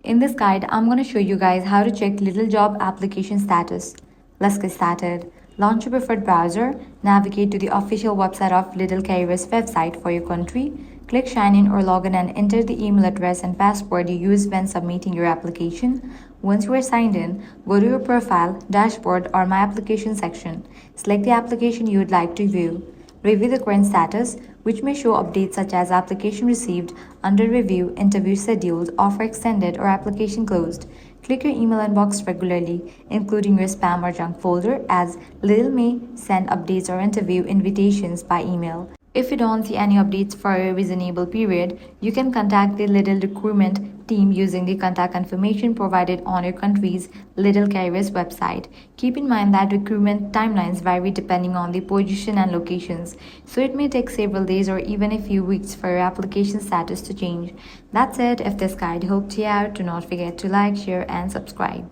In this guide, I'm going to show you guys how to check Lidl job application status. Let's get started. Launch your preferred browser, navigate to the official website of Lidl Careers website for your country, click sign in or log in and enter the email address and password you used when submitting your application. Once you are signed in, go to your profile, dashboard or my application section. Select the application you would like to view. Review the current status, which may show updates such as application received, under review, interview scheduled, offer extended, or application closed. Click your email inbox regularly, including your spam or junk folder, as Lidl may send updates or interview invitations by email. If you don't see any updates for a reasonable period, you can contact the Lidl recruitment team using the contact information provided on your country's Lidl Careers website. Keep in mind that recruitment timelines vary depending on the position and locations, so it may take several days or even a few weeks for your application status to change. That's it. If this guide helped you out, do not forget to like, share, and subscribe.